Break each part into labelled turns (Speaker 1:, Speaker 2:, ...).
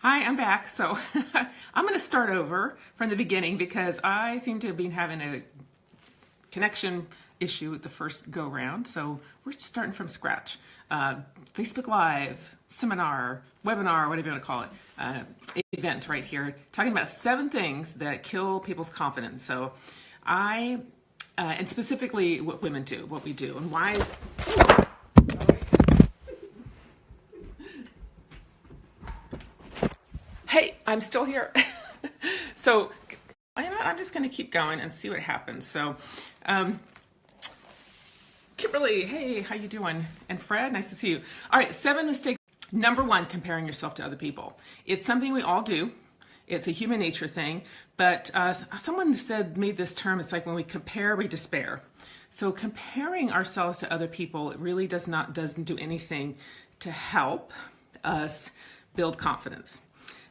Speaker 1: Hi, I'm back. So I'm going to start over from the beginning because I seem to have been having a connection issue with the first go round. So we're starting from scratch. Facebook Live, seminar, webinar, whatever you want to call it, event right here, talking about 7 things that kill people's confidence. So and specifically what women do, what we do, and why. Hey, I'm still here. So I'm just going to keep going and see what happens. So, Kimberly, hey, how you doing? And Fred, nice to see you. All right, 7 mistakes. Number 1, comparing yourself to other people. It's something we all do. It's a human nature thing. But someone made this term, it's like when we compare, we despair. So comparing ourselves to other people really doesn't do anything to help us build confidence.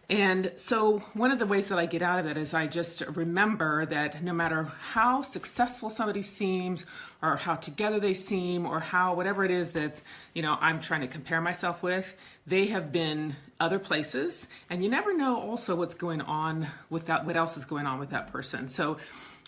Speaker 1: And so one of the ways that I get out of it is I just remember that no matter how successful somebody seems or how together they seem or how whatever it is that, I'm trying to compare myself with, they have been other places, and you never know also what's going on with that, what else is going on with that person. So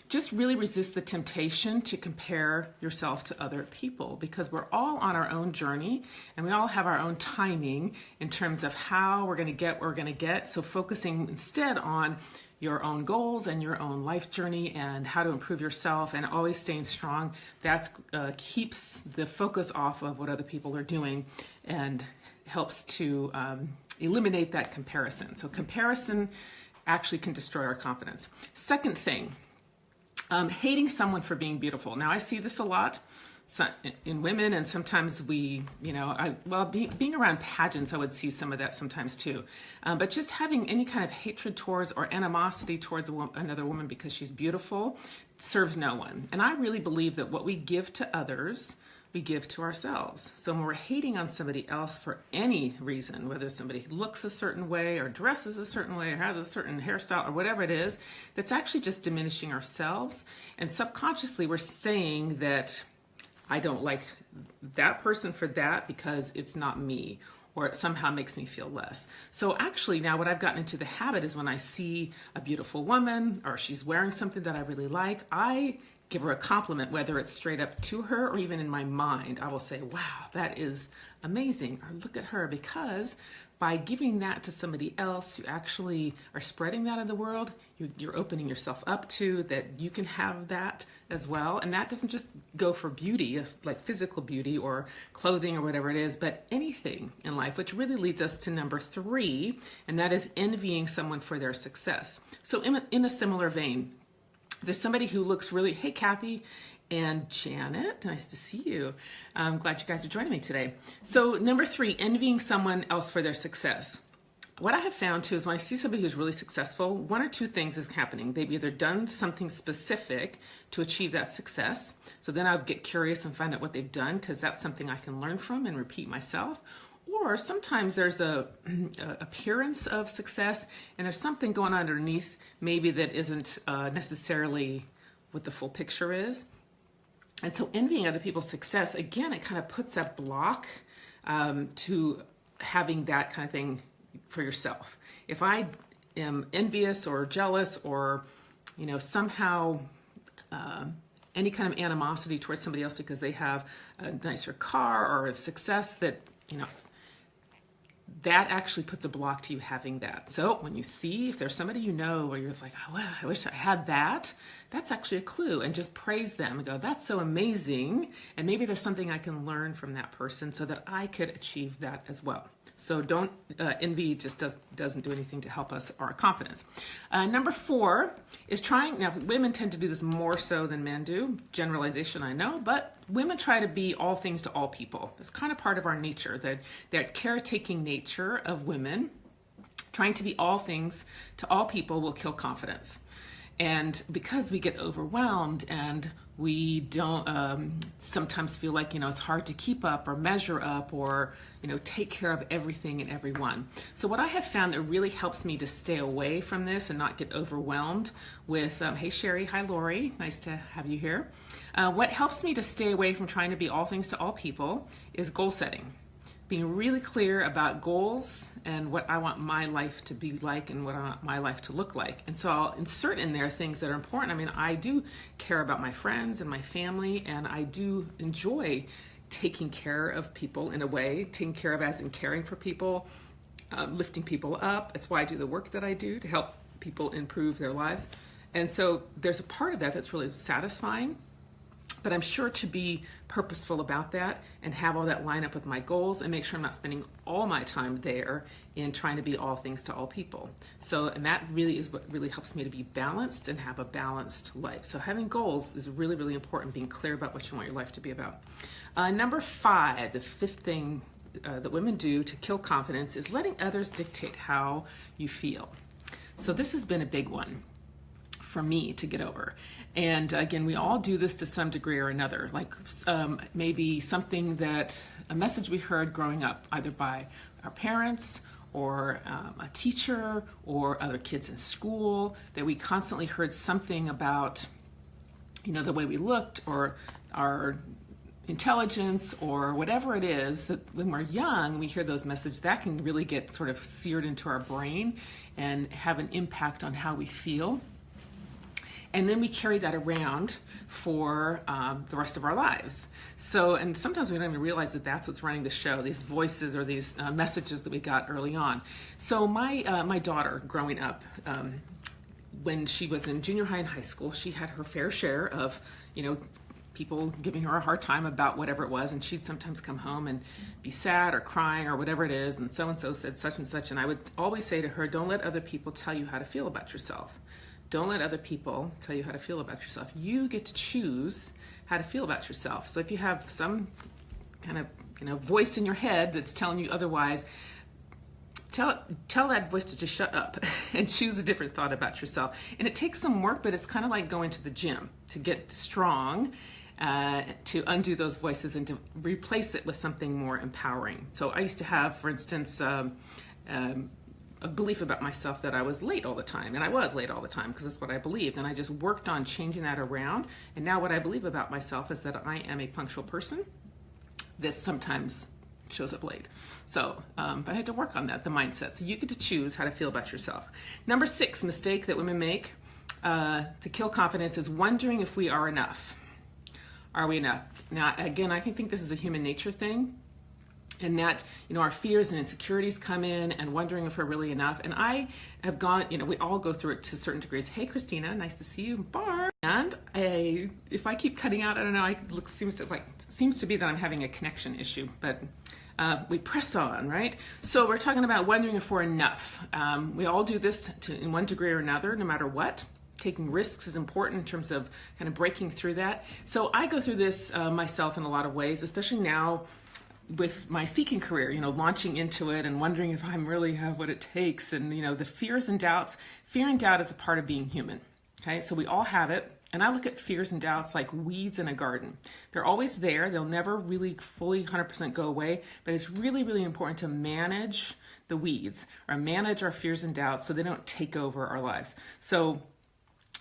Speaker 1: just really resist the temptation to compare yourself to other people, because we're all on our own journey and we all have our own timing in terms of how we're going to get where we're going to get. So focusing instead on your own goals and your own life journey and how to improve yourself and always staying strong, that keeps the focus off of what other people are doing and helps to eliminate that comparison. So comparison actually can destroy our confidence. Second thing, hating someone for being beautiful. Now, I see this a lot in women, and sometimes being around pageants, I would see some of that sometimes too. But just having any kind of hatred towards or animosity towards another woman because she's beautiful serves no one. And I really believe that what we give to others, we give to ourselves. So when we're hating on somebody else for any reason, whether somebody looks a certain way or dresses a certain way or has a certain hairstyle or whatever it is, that's actually just diminishing ourselves. And subconsciously we're saying that I don't like that person for that because it's not me, or it somehow makes me feel less. So actually now what I've gotten into the habit is when I see a beautiful woman or she's wearing something that I really like, I give her a compliment, whether it's straight up to her or even in my mind. I will say, wow, that is amazing, or look at her, because by giving that to somebody else, you actually are spreading that in the world. You're opening yourself up to that you can have that as well. And that doesn't just go for beauty, like physical beauty or clothing or whatever it is, but anything in life, which really leads us to number 3, and that is envying someone for their success. So in a similar vein, there's somebody who looks really, hey, Kathy and Janet, nice to see you. I'm glad you guys are joining me today. So number 3, envying someone else for their success. What I have found too is when I see somebody who's really successful, 1 or 2 things is happening. They've either done something specific to achieve that success. So then I'll get curious and find out what they've done, because that's something I can learn from and repeat myself. Or sometimes there's a appearance of success and there's something going on underneath maybe that isn't necessarily what the full picture is. And so envying other people's success, again, it kind of puts that block to having that kind of thing for yourself. If I am envious or jealous or, somehow any kind of animosity towards somebody else because they have a nicer car or a success that, that actually puts a block to you having that. So when you see, if there's somebody where you're just like, oh, wow, I wish I had that, that's actually a clue. And just praise them and go, that's so amazing. And maybe there's something I can learn from that person so that I could achieve that as well. So don't, envy just doesn't do anything to help us, our confidence. Number 4 is now women tend to do this more so than men do. Generalization, I know, but women try to be all things to all people. That's kind of part of our nature, that caretaking nature of women. Trying to be all things to all people will kill confidence. And because we get overwhelmed and we don't sometimes feel like, it's hard to keep up or measure up or, take care of everything and everyone. So what I have found that really helps me to stay away from this and not get overwhelmed with, hey, Sherry, hi, Lori, nice to have you here. What helps me to stay away from trying to be all things to all people is goal setting. being really clear about goals and what I want my life to be like and what I want my life to look like. And so I'll insert in there things that are important. I mean, I do care about my friends and my family, and I do enjoy taking care of people in a way, taking care of as in caring for people, lifting people up. That's why I do the work that I do to help people improve their lives. And so there's a part of that that's really satisfying. But I'm sure to be purposeful about that and have all that line up with my goals and make sure I'm not spending all my time there in trying to be all things to all people. So, and that really is what really helps me to be balanced and have a balanced life. So having goals is really, really important, being clear about what you want your life to be about. Number 5, the 5th thing that women do to kill confidence is letting others dictate how you feel. So this has been a big one for me to get over. And again, we all do this to some degree or another, like maybe something that, a message we heard growing up, either by our parents or a teacher or other kids in school, that we constantly heard something about, you know, the way we looked or our intelligence or whatever it is, that when we're young, we hear those messages, that can really get sort of seared into our brain and have an impact on how we feel. And then we carry that around for the rest of our lives. So, and sometimes we don't even realize that that's what's running the show, these voices or these messages that we got early on. So my daughter growing up, when she was in junior high and high school, she had her fair share of, you know, people giving her a hard time about whatever it was, and she'd sometimes come home and be sad or crying or whatever it is, and so said such and such, and I would always say to her, don't let other people tell you how to feel about yourself. Don't let other people tell you how to feel about yourself. You get to choose how to feel about yourself. So if you have some kind of, you know, voice in your head that's telling you otherwise, tell that voice to just shut up and choose a different thought about yourself. And it takes some work, but it's kind of like going to the gym to get strong, to undo those voices and to replace it with something more empowering. So I used to have, for instance, a belief about myself that I was late all the time, and I was late all the time because that's what I believed, and I just worked on changing that around. And now what I believe about myself is that I am a punctual person that sometimes shows up late. So, but I had to work on that, the mindset. So you get to choose how to feel about yourself. Number 6 mistake that women make to kill confidence is wondering if we are enough. Are we enough? Now, again, I think this is a human nature thing. And that, you know, our fears and insecurities come in and wondering if we're really enough. And I have gone, you know, we all go through it to certain degrees. Hey, Christina, nice to see you. Barb. And if I keep cutting out, I don't know, it seems to be that I'm having a connection issue, but we press on, right? So we're talking about wondering if we're enough. We all do this in one degree or another, no matter what. Taking risks is important in terms of kind of breaking through that. So I go through this myself in a lot of ways, especially now with my speaking career, you know, launching into it and wondering if I'm really have what it takes, and, you know, the fears and doubts. Fear and doubt is a part of being human, okay? So we all have it, and I look at fears and doubts like weeds in a garden. They're always there. They'll never really fully 100% go away, but it's really, really important to manage the weeds or manage our fears and doubts so they don't take over our lives. So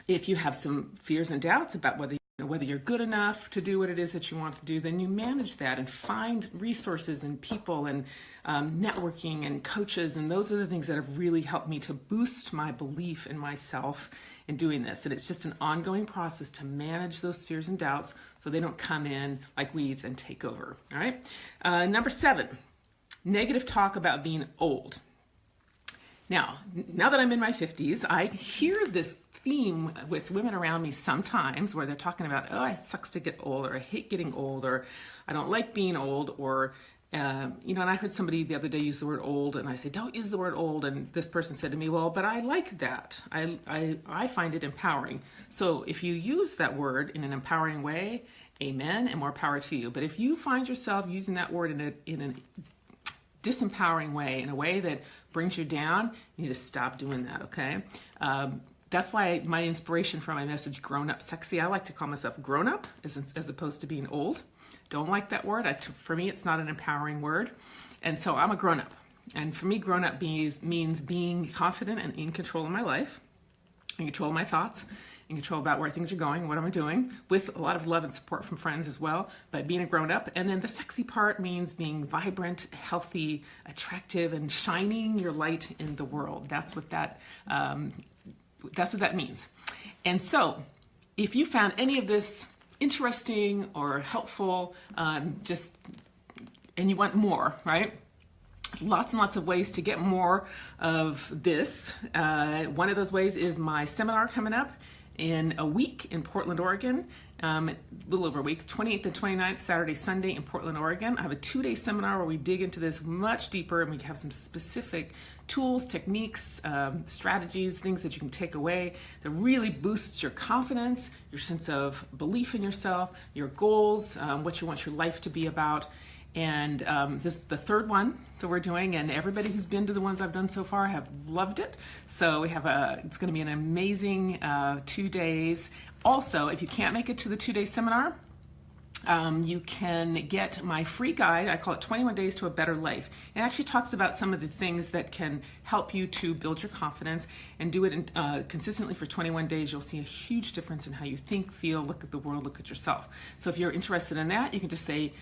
Speaker 1: if you have some fears and doubts about whether you're good enough to do what it is that you want to do, then you manage that and find resources and people and networking and coaches. And those are the things that have really helped me to boost my belief in myself in doing this. And it's just an ongoing process to manage those fears and doubts so they don't come in like weeds and take over. All right. Number 7, negative talk about being old. Now that I'm in my 50s, I hear this theme with women around me sometimes where they're talking about, oh, it sucks to get old, or I hate getting old, or I don't like being old, or, you know, and I heard somebody the other day use the word old, and I said, don't use the word old. And this person said to me, well, but I like that. I find it empowering. So if you use that word in an empowering way, amen, and more power to you. But if you find yourself using that word in a disempowering way, in a way that brings you down, you need to stop doing that, okay? That's why my inspiration for my message, Grown Up Sexy, I like to call myself grown up as opposed to being old. Don't like that word. For me, it's not an empowering word. And so I'm a grown up. And for me, grown up means being confident and in control of my life, in control of my thoughts, in control about where things are going, what am I doing, with a lot of love and support from friends as well, but being a grown-up. And then the sexy part means being vibrant, healthy, attractive, and shining your light in the world. That's what that means. And so, if you found any of this interesting or helpful, and you want more, right? Lots and lots of ways to get more of this. One of those ways is my seminar coming up in a week in Portland, Oregon. A little over a week, 28th and 29th, Saturday, Sunday in Portland, Oregon. I have a 2-day seminar where we dig into this much deeper, and we have some specific tools, techniques, strategies, things that you can take away that really boosts your confidence, your sense of belief in yourself, your goals, what you want your life to be about. And this is the third one that we're doing, and everybody who's been to the ones I've done so far have loved it. So we have it's going to be an amazing 2 days. Also, if you can't make it to the 2-day seminar, you can get my free guide. I call it 21 Days to a Better Life. It actually talks about some of the things that can help you to build your confidence and do it consistently for 21 days. You'll see a huge difference in how you think, feel, look at the world, look at yourself. So if you're interested in that, you can just say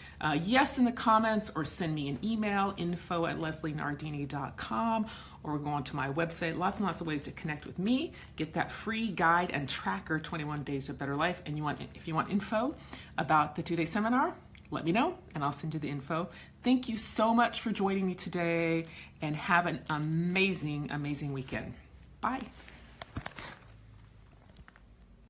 Speaker 1: yes in the comments or send me an email, info@leslienardini.com, or go onto my website. Lots and lots of ways to connect with me, get that free guide and tracker, 21 Days to a Better Life. And if you want info about the 2-day seminar, let me know and I'll send you the info. Thank you so much for joining me today, and have an amazing, amazing weekend. Bye.